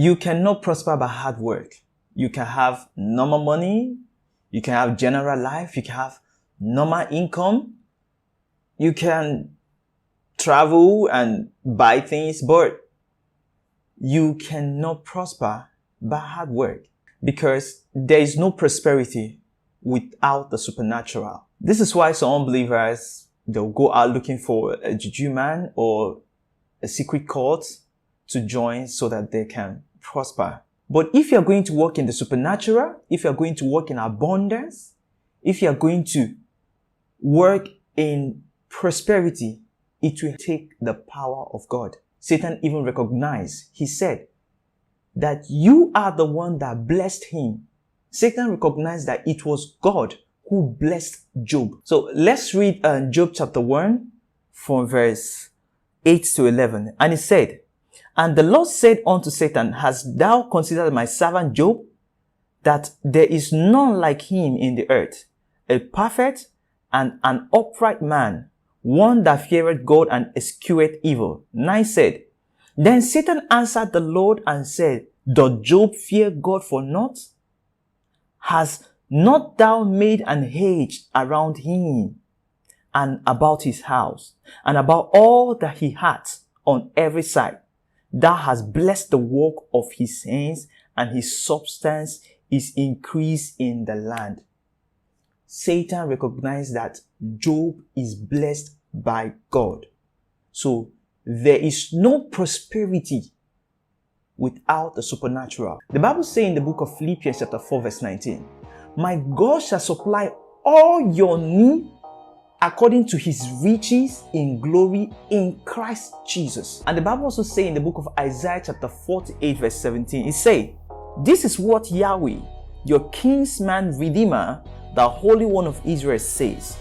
You cannot prosper by hard work. You can have normal money. You can have general life. You can have normal income. You can travel and buy things, but you cannot prosper by hard work, because there is no prosperity without the supernatural. This is why some unbelievers, they'll go out looking for a juju man or a secret cult to join so that they can prosper. But if you're going to walk in the supernatural, if you're going to walk in abundance, if you're going to work in prosperity, it will take the power of God. Satan even recognized, he said, that you are the one that blessed him. Satan recognized that it was God who blessed Job. So let's read Job chapter 1 from verse 8 to 11. And it said, "And the Lord said unto Satan, Hast thou considered my servant Job, that there is none like him in the earth, a perfect and an upright man, one that feareth God and escheweth evil?" 9 said, "Then Satan answered the Lord and said, Doth Job fear God for naught? Hast not thou made an hedge around him, and about his house, and about all that he hath on every side? Thou hast blessed the work of his hands, and his substance is increased in the land." Satan recognized that Job is blessed by God. So there is no prosperity without the supernatural. The Bible says in the book of Philippians chapter 4 verse 19, "My God shall supply all your need according to his riches in glory in Christ Jesus." And the Bible also says in the book of Isaiah chapter 48 verse 17, it says, "This is what Yahweh, your Kinsman-Redeemer, the Holy One of Israel says,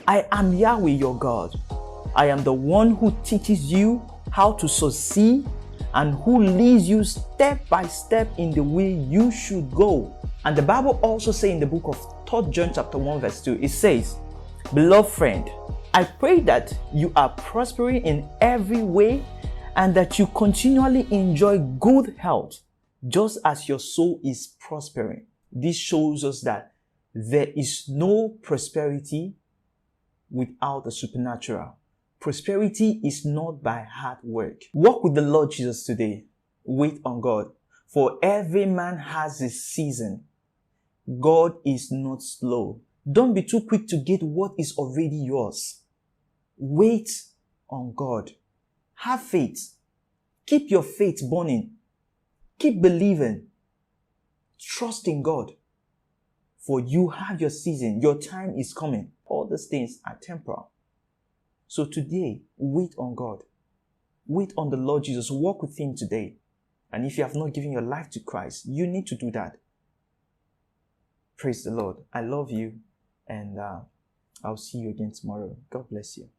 I am Yahweh your God. I am the one who teaches you how to succeed and who leads you step by step in the way you should go." And the Bible also says in the book of 3 John chapter 1 verse 2, it says, "Beloved friend, I pray that you are prospering in every way and that you continually enjoy good health, just as your soul is prospering." This shows us that there is no prosperity without the supernatural. Prosperity is not by hard work. Walk with the Lord Jesus today. Wait on God. For every man has his season. God is not slow. Don't be too quick to get what is already yours. Wait on God. Have faith. Keep your faith burning. Keep believing. Trust in God. For you have your season. Your time is coming. All these things are temporal. So today, wait on God. Wait on the Lord Jesus. Walk with him today. And if you have not given your life to Christ, you need to do that. Praise the Lord. I love you. And I'll see you again tomorrow. God bless you.